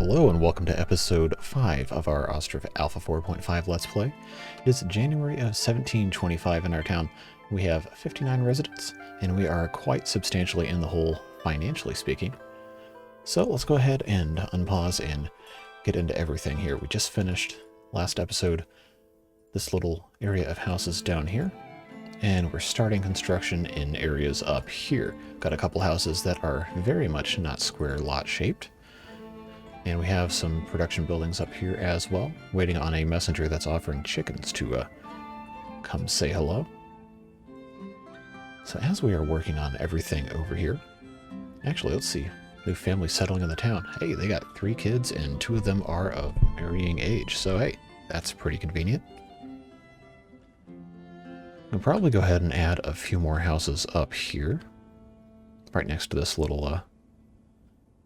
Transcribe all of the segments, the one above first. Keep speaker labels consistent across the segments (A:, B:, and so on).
A: Hello and welcome to episode 5 of our Ostriv Alpha 4.5 Let's Play. It is January of 1725 in our town. We have 59 residents, and we are quite substantially in the hole, financially speaking. So let's go ahead and unpause and get into everything here. We just finished, last episode, this little area of houses down here, and we're starting construction in areas up here. Got a couple houses that are very much not square lot shaped. And we have some production buildings up here as well, waiting on a messenger that's offering chickens to come say hello. So as we are working on everything over here, actually, let's see, new family settling in the town. Hey, they got 3 kids and 2 of them are of marrying age. So hey, that's pretty convenient. We'll probably go ahead and add a few more houses up here, right next to this little,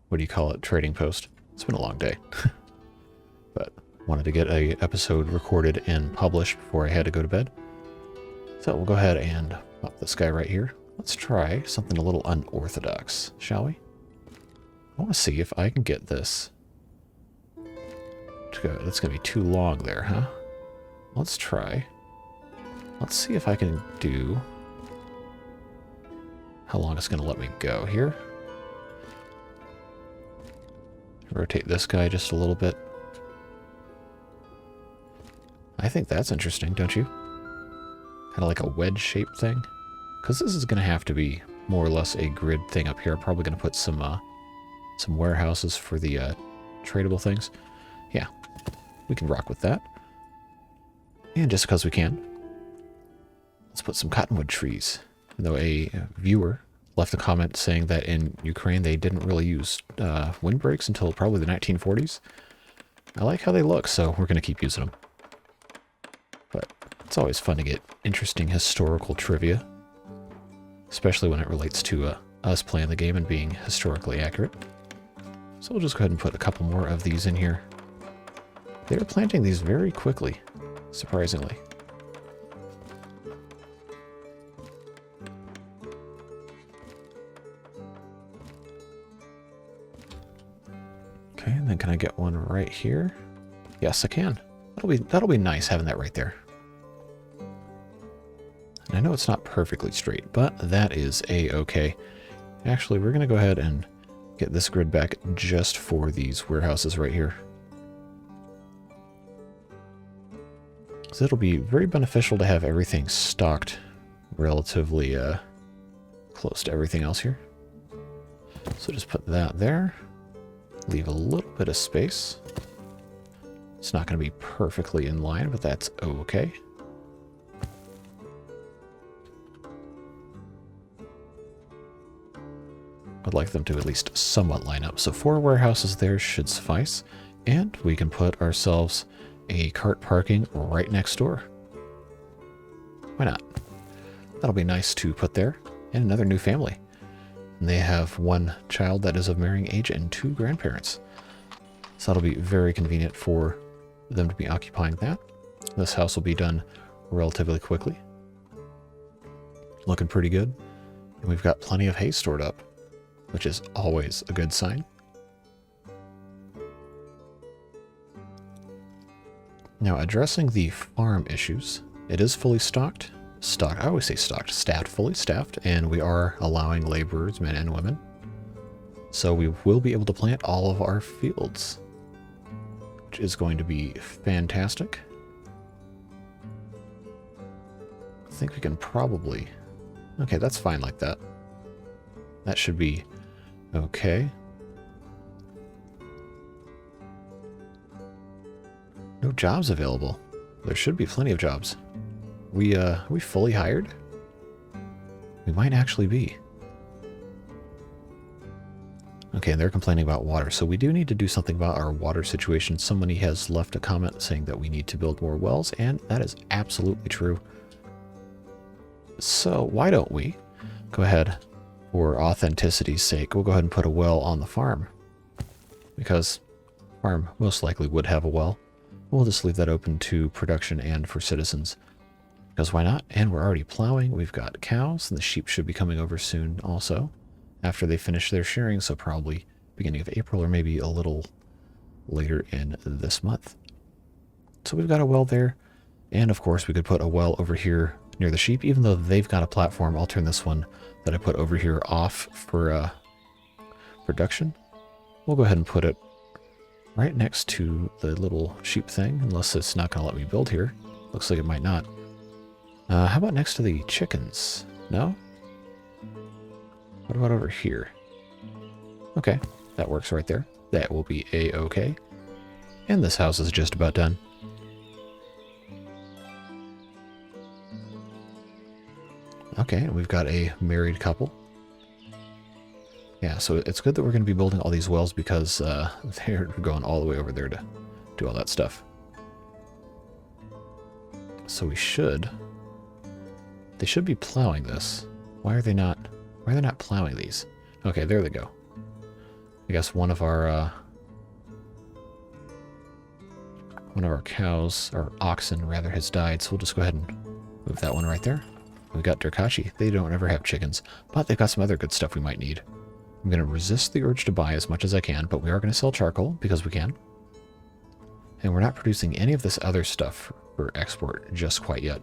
A: what do you call it, trading post. It's been a long day, but wanted to get a episode recorded and published before I had to go to bed. So we'll go ahead and pop this guy right here. Let's try something a little unorthodox, shall we? I want to see if I can get this to go. That's going to be too long there, huh? Let's try. Let's see if I can do how long it's going to let me go here. Rotate this guy just a little bit. I think that's interesting, don't you? Kind of like a wedge-shaped thing. Because this is going to have to be more or less a grid thing up here. I'm probably going to put some warehouses for the tradable things. Yeah, we can rock with that. And just because we can, let's put some cottonwood trees. Though a viewer left a comment saying that in Ukraine they didn't really use windbreaks until probably the 1940s. I like how they look, so we're going to keep using them. But it's always fun to get interesting historical trivia, especially when it relates to us playing the game and being historically accurate. So we'll just go ahead and put a couple more of these in here. They're planting these very quickly, surprisingly. Okay, and then can I get one right here? Yes, I can. That'll be nice having that right there. And I know it's not perfectly straight, but that is a-okay. Actually, we're going to go ahead and get this grid back just for these warehouses right here. So it'll be very beneficial to have everything stocked relatively close to everything else here. So just put that there. Leave a little bit of space. It's not going to be perfectly in line, but that's okay. I'd like them to at least somewhat line up. So 4 warehouses there should suffice. And we can put ourselves a cart parking right next door. Why not? That'll be nice to put there. And another new family. And they have 1 child that is of marrying age and 2 grandparents. So that'll be very convenient for them to be occupying that. This house will be done relatively quickly. Looking pretty good. And we've got plenty of hay stored up, which is always a good sign. Now, addressing the farm issues, it is fully stocked. I always say stocked, staffed, fully staffed, and we are allowing laborers, men and women. So we will be able to plant all of our fields, which is going to be fantastic. I think we can probably... Okay, that's fine like that. That should be okay. No jobs available. There should be plenty of jobs. We fully hired? We might actually be. Okay, and they're complaining about water, so we do need to do something about our water situation. Somebody has left a comment saying that we need to build more wells, and that is absolutely true. So why don't we go ahead, for authenticity's sake, we'll go ahead and put a well on the farm. Because the farm most likely would have a well. We'll just leave that open to production and for citizens. Because why not? And we're already plowing. We've got cows, and the sheep should be coming over soon also, after they finish their shearing, so probably beginning of April or maybe a little later in this month. So we've got a well there. And of course we could put a well over here near the sheep. Even though they've got a platform, I'll turn this one that I put over here off for production. We'll go ahead and put it right next to the little sheep thing, unless it's not going to let me build here. Looks like it might not. How about next to the chickens? No? What about over here? Okay, that works right there. That will be a-okay. And this house is just about done. Okay, and we've got a married couple. Yeah, so it's good that we're going to be building all these wells because they're going all the way over there to do all that stuff. So we should... They should be plowing this. Why are they not plowing these? Okay, there they go. I guess one of our cows, or oxen rather, has died, so we'll just go ahead and move that one right there. We've got Durkashi. They don't ever have chickens, but they've got some other good stuff we might need. I'm going to resist the urge to buy as much as I can, but we are going to sell charcoal because we can. And we're not producing any of this other stuff for export just quite yet.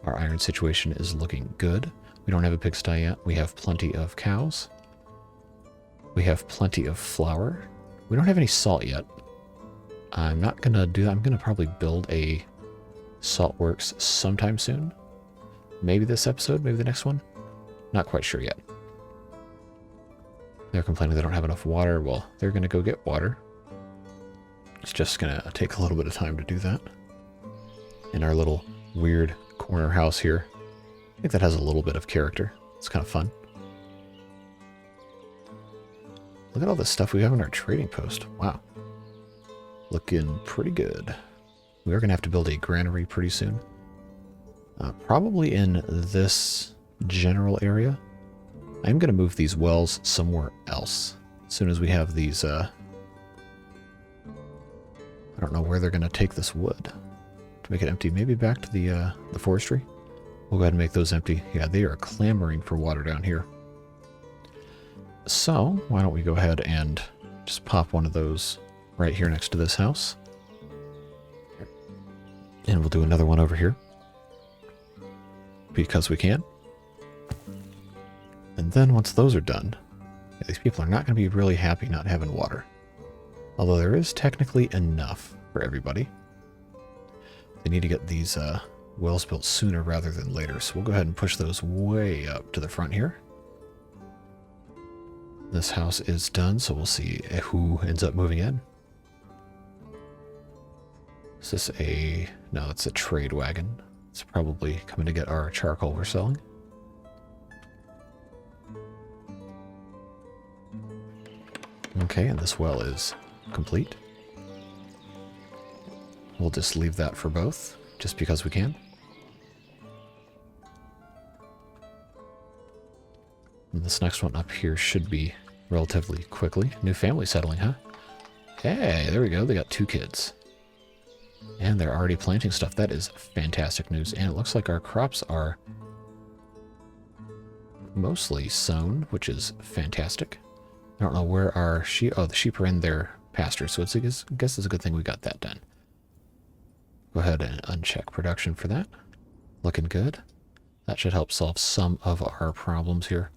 A: Our iron situation is looking good. We don't have a pigsty yet. We have plenty of cows. We have plenty of flour. We don't have any salt yet. I'm not going to do that. I'm going to probably build a Saltworks sometime soon. Maybe this episode, maybe the next one. Not quite sure yet. They're complaining they don't have enough water. Well, they're going to go get water. It's just going to take a little bit of time to do that. In our little weird corner house here. I think that has a little bit of character. It's kind of fun. Look at all the stuff we have in our trading post. Wow. Looking pretty good. We are going to have to build a granary pretty soon. Probably in this general area. I'm going to move these wells somewhere else. As soon as we have these, I don't know where they're going to take this wood to make it empty. Maybe back to the forestry. We'll go ahead and make those empty. Yeah, they are clamoring for water down here. So, why don't we go ahead and just pop one of those right here next to this house. And we'll do another one over here. Because we can. And then once those are done, these people are not going to be really happy not having water. Although there is technically enough for everybody. They need to get these wells built sooner rather than later. So we'll go ahead and push those way up to the front here. This house is done, so we'll see who ends up moving in. Is this a... No, it's a trade wagon. It's probably coming to get our charcoal we're selling. Okay, and this well is complete. We'll just leave that for both, just because we can. And this next one up here should be relatively quickly. New family settling, huh? Hey, there we go. They got 2 kids. And they're already planting stuff. That is fantastic news. And it looks like our crops are mostly sown, which is fantastic. I don't know where our sheep... Oh, the sheep are in their pasture, so I guess it's a good thing we got that done. Go ahead and uncheck production for that. Looking good. That should help solve some of our problems here.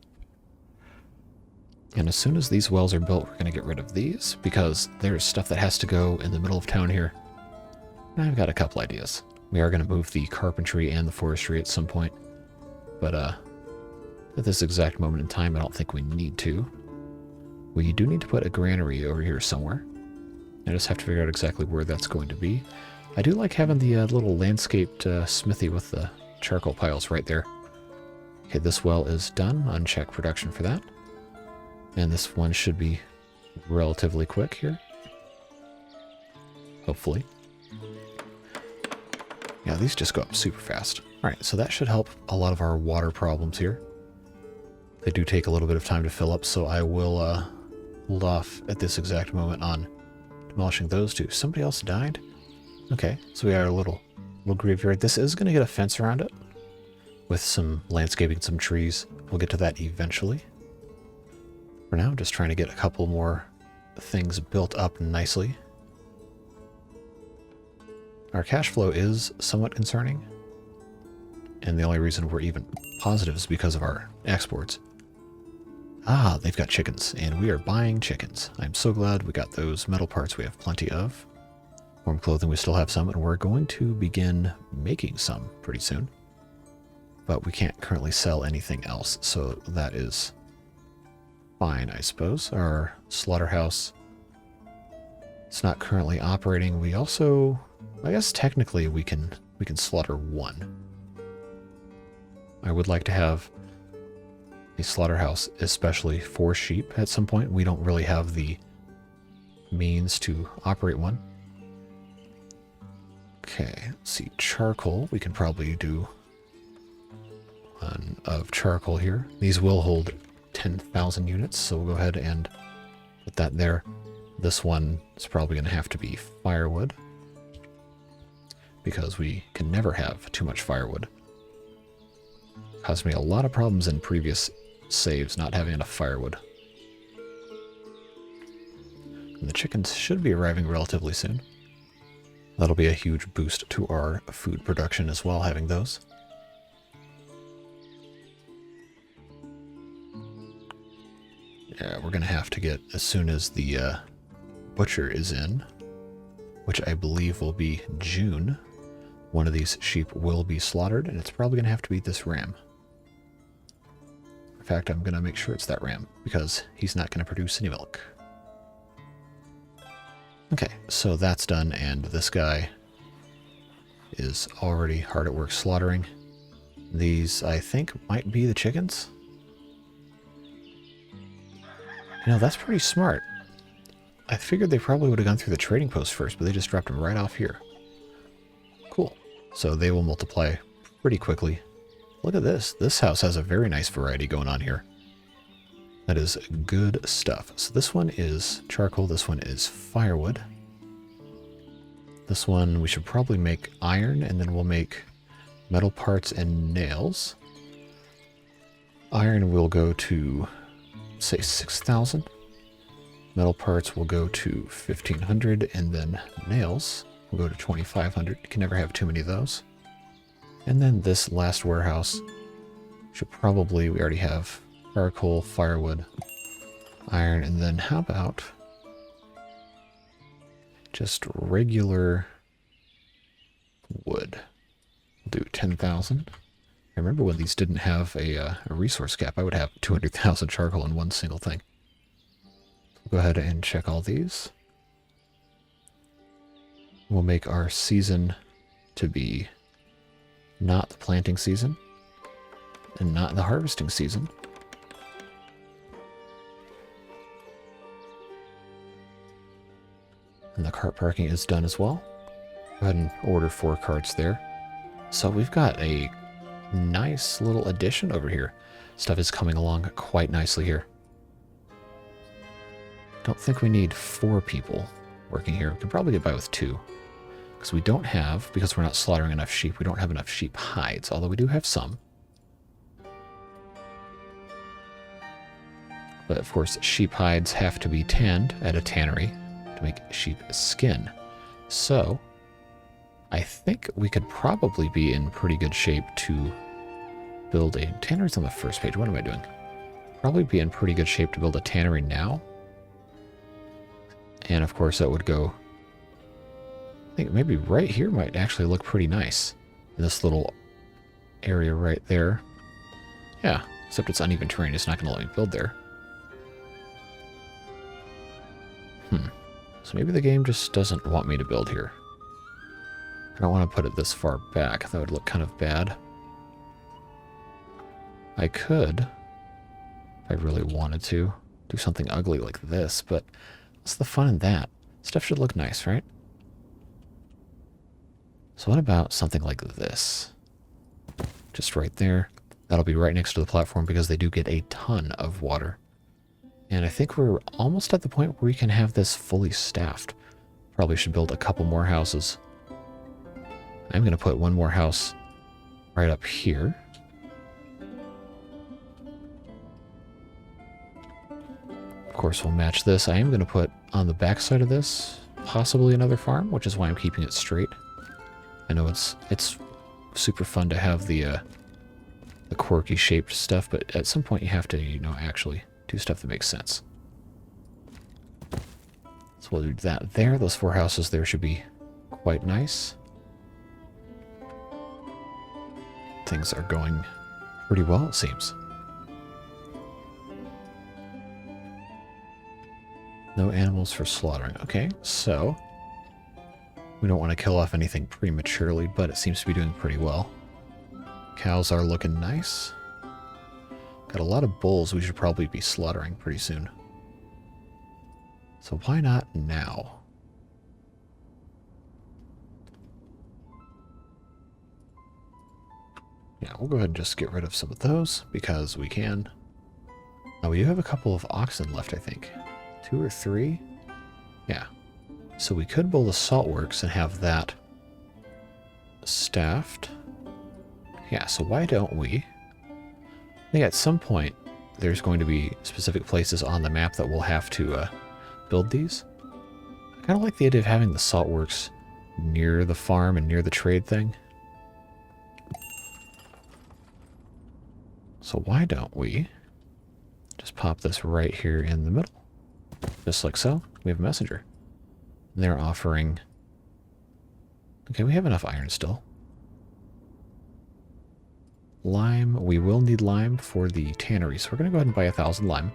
A: And as soon as these wells are built, we're going to get rid of these, because there's stuff that has to go in the middle of town here. And I've got a couple ideas. We are going to move the carpentry and the forestry at some point. But at this exact moment in time, I don't think we need to. We do need to put a granary over here somewhere. I just have to figure out exactly where that's going to be. I do like having the little landscaped smithy with the charcoal piles right there. Okay, this well is done. Uncheck production for that. And this one should be relatively quick here. Hopefully. Yeah, these just go up super fast. Alright, so that should help a lot of our water problems here. They do take a little bit of time to fill up, so I will hold off at this exact moment on demolishing those 2. Somebody else died? Okay, so we got a little graveyard. This is going to get a fence around it with some landscaping, some trees. We'll get to that eventually. For now, I'm just trying to get a couple more things built up nicely. our cash flow is somewhat concerning. And the only reason we're even positive is because of our exports. Ah, they've got chickens, and we are buying chickens. I'm so glad we got those metal parts we have plenty of. Warm clothing we still have some, and we're going to begin making some pretty soon. But we can't currently sell anything else, so that is fine, I suppose. Our slaughterhouse, it's not currently operating. We also, I guess technically we can slaughter one. I would like to have a slaughterhouse, especially for sheep at some point. We don't really have the means to operate one. Okay, let's see, charcoal. We can probably do one of charcoal here. These will hold 10,000 units, so we'll go ahead and put that there. This one is probably going to have to be firewood, because we can never have too much firewood. Caused me a lot of problems in previous saves not having enough firewood. And the chickens should be arriving relatively soon. That'll be a huge boost to our food production as well, having those. Yeah, we're going to have to get, as soon as the butcher is in, which I believe will be June, one of these sheep will be slaughtered, and it's probably going to have to be this ram. In fact, I'm going to make sure it's that ram, because he's not going to produce any milk. Okay, so that's done, and this guy is already hard at work slaughtering. These, I think, might be the chickens. You know, that's pretty smart. I figured they probably would have gone through the trading post first, but they just dropped them right off here. Cool. So they will multiply pretty quickly. Look at this. This house has a very nice variety going on here. That is good stuff. So this one is charcoal. This one is firewood. This one we should probably make iron, and then we'll make metal parts and nails. Iron will go to, say, 6,000. Metal parts will go to 1,500, and then nails will go to 2,500. You can never have too many of those. And then this last warehouse should probably, we already have charcoal, firewood, iron, and then how about just regular wood? We'll do 10,000. I remember when these didn't have a resource cap, I would have 200,000 charcoal in one single thing. We'll go ahead and check all these. We'll make our season to be not the planting season and not the harvesting season. And the cart parking is done as well. Go ahead and order 4 carts there. So we've got a nice little addition over here. Stuff is coming along quite nicely here. Don't think we need 4 people working here. We can probably get by with 2. Because we don't have, because we're not slaughtering enough sheep, we don't have enough sheep hides, although we do have some. But of course, sheep hides have to be tanned at a tannery to make sheep skin. So, I think we could probably be in pretty good shape to build a... Tannery's on the first page. What am I doing? Probably be in pretty good shape to build a tannery now. And of course, that would go... I think maybe right here might actually look pretty nice. In this little area right there. Yeah, except it's uneven terrain. It's not going to let me build there. So maybe the game just doesn't want me to build here. I don't want to put it this far back. That would look kind of bad. I could, if I really wanted to, do something ugly like this, but what's the fun in that? Stuff should look nice, right? So what about something like this? Just right there. That'll be right next to the platform because they do get a ton of water. And I think we're almost at the point where we can have this fully staffed. Probably should build a couple more houses. I'm going to put one more house right up here. Of course, we'll match this. I am going to put on the back side of this possibly another farm, which is why I'm keeping it straight. know it's super fun to have the quirky shaped stuff, but at some point you have to, you know, actually do stuff that makes sense. So we'll do that there. Those 4 houses there should be quite nice. Things are going pretty well, it seems. No animals for slaughtering. Okay, so we don't want to kill off anything prematurely, but it seems to be doing pretty well. Cows are looking nice. Got a lot of bulls we should probably be slaughtering pretty soon. So why not now? Yeah, we'll go ahead and just get rid of some of those because we can. Now we do have a couple of oxen left, I think. 2 or 3? Yeah. So we could build a Saltworks and have that staffed. Yeah, so why don't we? I think at some point there's going to be specific places on the map that we'll have to build these. I kind of like the idea of having the Saltworks near the farm and near the trade thing. So why don't we just pop this right here in the middle? Just like so. We have a messenger. And they're offering... Okay, we have enough iron still. Lime. We will need lime for the tannery, so we're going to go ahead and buy 1,000 lime.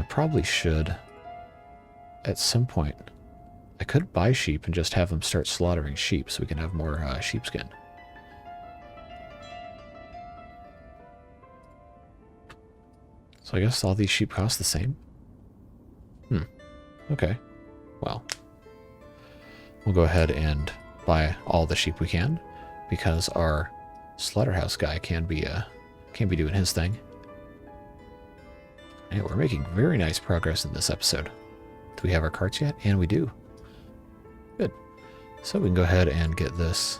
A: Probably should, at some point, I could buy sheep and just have them start slaughtering sheep so we can have more sheepskin. So I guess all these sheep cost the same? Okay. Well, we'll go ahead and buy all the sheep we can because our slaughterhouse guy can be doing his thing. And we're making very nice progress in this episode. Do we have our carts yet? And we do. Good. So we can go ahead and get this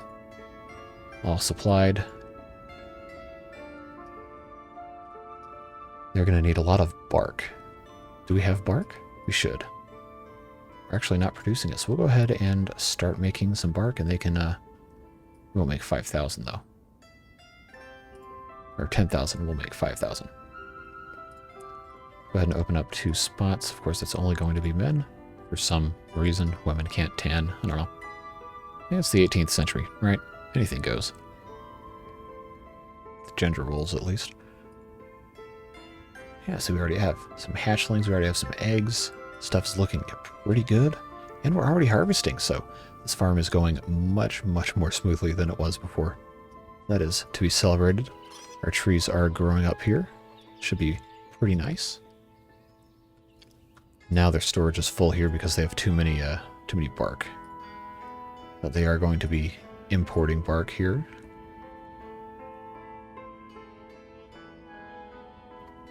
A: all supplied. They're going to need a lot of bark. Do we have bark? We should. We're actually not producing it, so we'll go ahead and start making some bark, and they can, we won't make 5,000 though. Or 10,000, we'll make 5,000. Go ahead and open up 2 spots. Of course, it's only going to be men. For some reason, women can't tan. I don't know. Yeah, it's the 18th century, right? Anything goes. The gender roles, at least. Yeah, so we already have some hatchlings, we already have some eggs. Stuff's looking pretty good. And we're already harvesting, so this farm is going much, much more smoothly than it was before. That is to be celebrated. Our trees are growing up here. Should be pretty nice. Now their storage is full here because they have too many bark. But they are going to be importing bark here.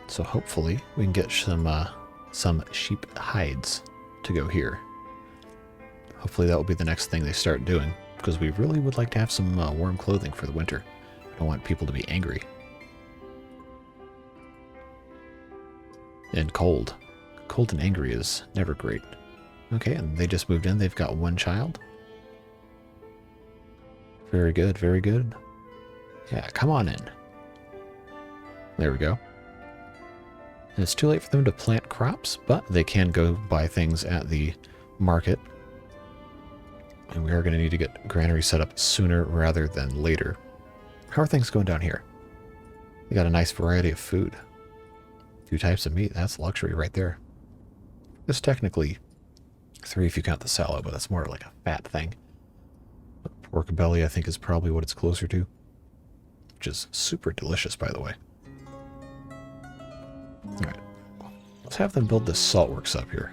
A: So hopefully we can get some sheep hides to go here. Hopefully that will be the next thing they start doing, because we really would like to have some warm clothing for the winter. I don't want people to be angry. And cold. Cold and angry is never great. Okay, and they just moved in. They've got 1 child. Very good, very good. Yeah, come on in. There we go. And it's too late for them to plant crops, but they can go buy things at the market. And we are going to need to get granary set up sooner rather than later. How are things going down here? We got a nice variety of food. 2 types of meat, that's luxury right there. There's technically 3 if you count the sallow, but that's more like a fat thing. But pork belly, I think, is probably what it's closer to. Which is super delicious, by the way. Alright, let's have them build this Saltworks up here.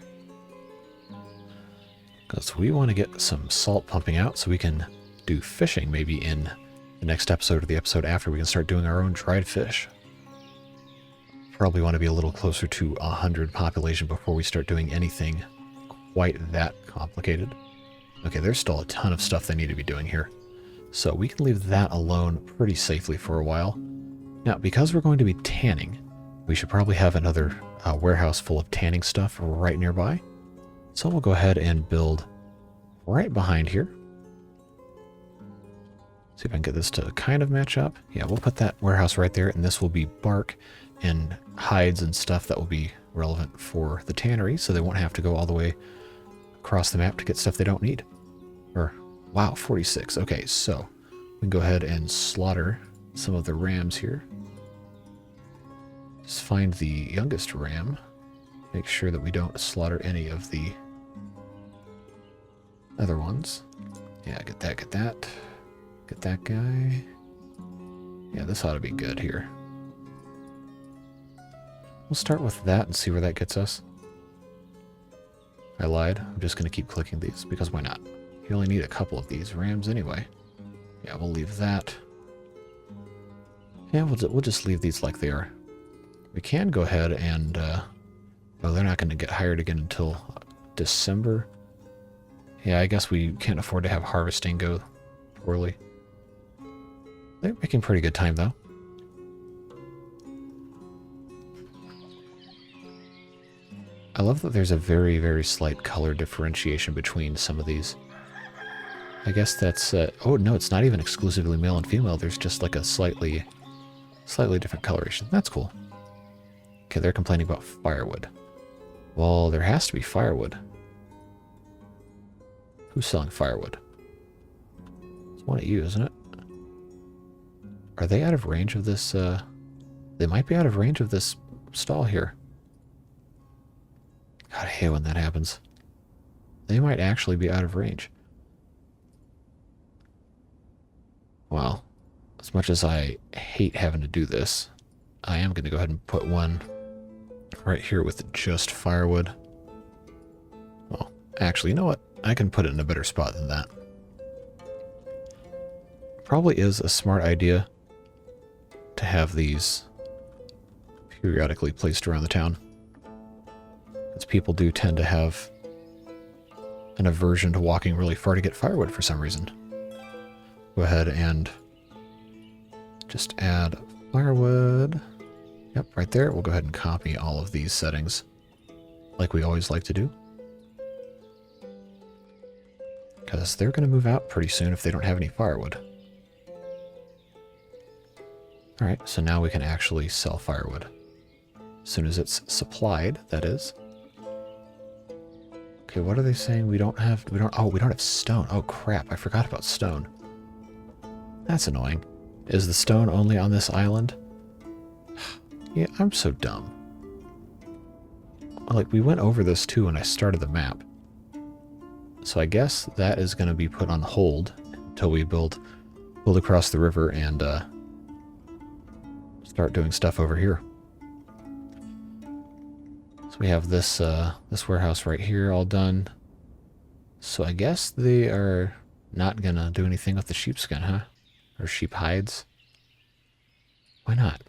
A: Because we want to get some salt pumping out so we can do fishing maybe in the next episode or the episode after. We can start doing our own dried fish. Probably want to be a little closer to 100 population before we start doing anything quite that complicated. Okay, there's still a ton of stuff they need to be doing here. So we can leave that alone pretty safely for a while. Now, because we're going to be tanning, we should probably have another warehouse full of tanning stuff right nearby. So we'll go ahead and build right behind here. See if I can get this to kind of match up. Yeah, we'll put that warehouse right there, and this will be bark and hides and stuff that will be relevant for the tannery, so they won't have to go all the way across the map to get stuff they don't need. Or, wow, 46. Okay, so we can go ahead and slaughter some of the rams here. Just find the youngest ram. Make sure that we don't slaughter any of the other ones. Yeah, get that, get that. Get that guy. Yeah, this ought to be good here. We'll start with that and see where that gets us. I lied. I'm just going to keep clicking these because why not? You only need a couple of these rams anyway. Yeah, we'll leave that. Yeah, we'll just leave these like they are. We can go ahead and... well, they're not going to get hired again until December. Yeah, I guess we can't afford to have harvesting go poorly. They're making pretty good time, though. I love that there's a very, very slight color differentiation between some of these. I guess that's... oh, no, it's not even exclusively male and female. There's just like a slightly different coloration. That's cool. Okay, they're complaining about firewood. Well, there has to be firewood. Who's selling firewood? It's one of you, isn't it? Are they out of range of this? They might be out of range of this stall here. God, I hate when that happens. They might actually be out of range. Well, as much as I hate having to do this, I am going to go ahead and put one right here with just firewood. Well, actually, you know what? I can put it in a better spot than that. Probably is a smart idea to have these periodically placed around the town. Because people do tend to have an aversion to walking really far to get firewood for some reason. Go ahead and just add firewood. Yep, right there. We'll go ahead and copy all of these settings like we always like to do. Because they're going to move out pretty soon if they don't have any firewood. Alright, so now we can actually sell firewood. As soon as it's supplied, that is. Okay, what are they saying? We don't have stone. Oh crap, I forgot about stone. That's annoying. Is the stone only on this island? Yeah, I'm so dumb. Like, we went over this too when I started the map. So I guess that is going to be put on hold until we build across the river and start doing stuff over here. So we have this this warehouse right here all done. So I guess they are not going to do anything with the sheepskin, huh? Or sheep hides. Why not?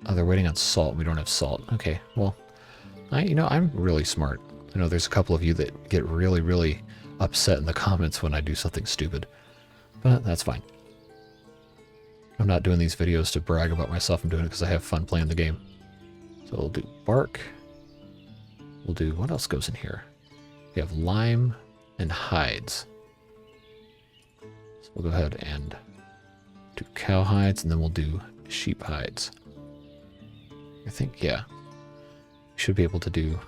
A: Oh, they're waiting on salt. We don't have salt. Okay, well, I'm really smart. I know there's a couple of you that get really, really upset in the comments when I do something stupid. But that's fine. I'm not doing these videos to brag about myself. I'm doing it because I have fun playing the game. So we'll do bark. We'll do... what else goes in here? We have lime and hides. So we'll go ahead and do cow hides, and then we'll do sheep hides. I think, yeah. We should be able to do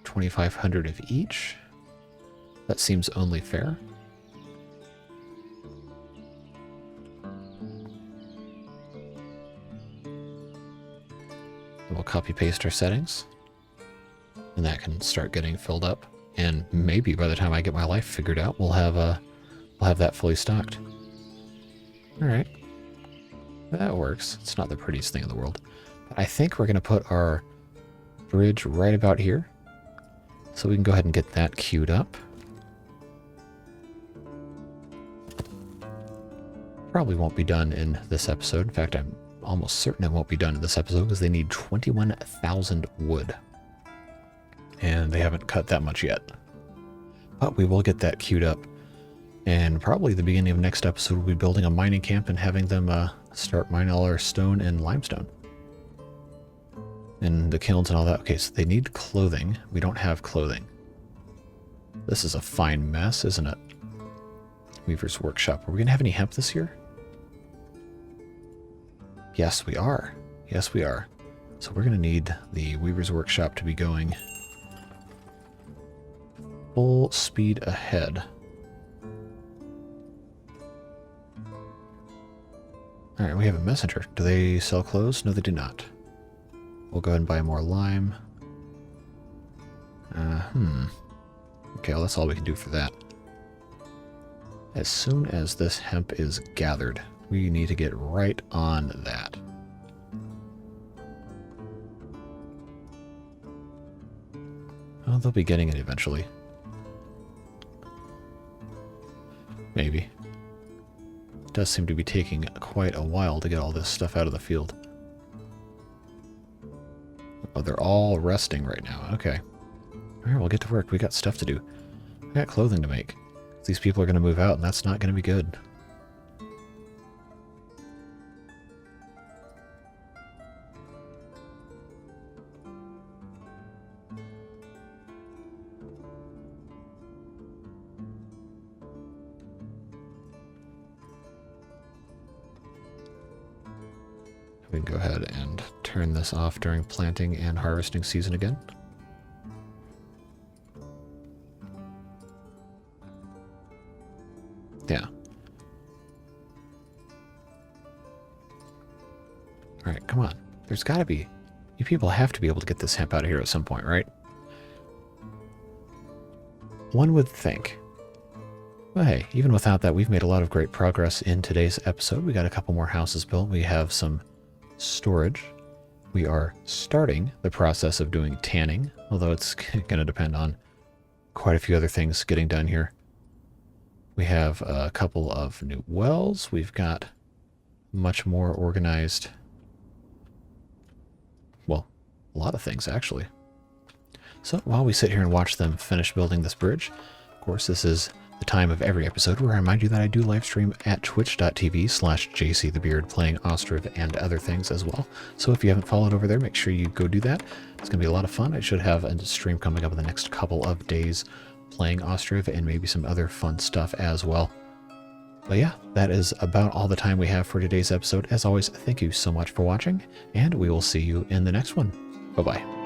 A: 2,500 of each. That seems only fair. We'll copy paste our settings, and that can start getting filled up. And maybe by the time I get my life figured out, we'll have that fully stocked. All right, that works. It's not the prettiest thing in the world, but I think we're going to put our bridge right about here, so we can go ahead and get that queued up. Probably won't be done in this episode. In fact, I'm almost certain it won't be done in this episode because they need 21,000 wood. And they haven't cut that much yet. But we will get that queued up. And probably the beginning of next episode, we'll be building a mining camp and having them start mining all our stone and limestone. And the kilns and all that. Okay, so they need clothing. We don't have clothing. This is a fine mess, isn't it? Weaver's Workshop. Are we going to have any hemp this year? Yes, we are. Yes, we are. So we're going to need the Weaver's Workshop to be going full speed ahead. Alright, we have a messenger. Do they sell clothes? No, they do not. We'll go ahead and buy more lime. Okay, well, that's all we can do for that. As soon as this hemp is gathered, we need to get right on that. Oh, they'll be getting it eventually. Maybe. It does seem to be taking quite a while to get all this stuff out of the field. Oh, they're all resting right now. Okay. Alright, we'll get to work. We got stuff to do. We got clothing to make. These people are going to move out, and that's not going to be good. We can go ahead and turn this off during planting and harvesting season again. Yeah. Alright, come on. There's gotta be... You people have to be able to get this hemp out of here at some point, right? One would think. Well, hey, even without that, we've made a lot of great progress in today's episode. We got a couple more houses built. We have some storage. We are starting the process of doing tanning, although it's going to depend on quite a few other things getting done here. We have a couple of new wells. We've got much more organized, well, a lot of things actually. So while we sit here and watch them finish building this bridge, of course, this is the time of every episode where I remind you that I do live stream at twitch.tv/JCTheBeard, playing Ostriv and other things as well. So if you haven't followed over there, make sure you go do that. It's going to be a lot of fun. I should have a stream coming up in the next couple of days playing Ostriv and maybe some other fun stuff as well. But yeah, that is about all the time we have for today's episode. As always, thank you so much for watching, and we will see you in the next one. Bye-bye.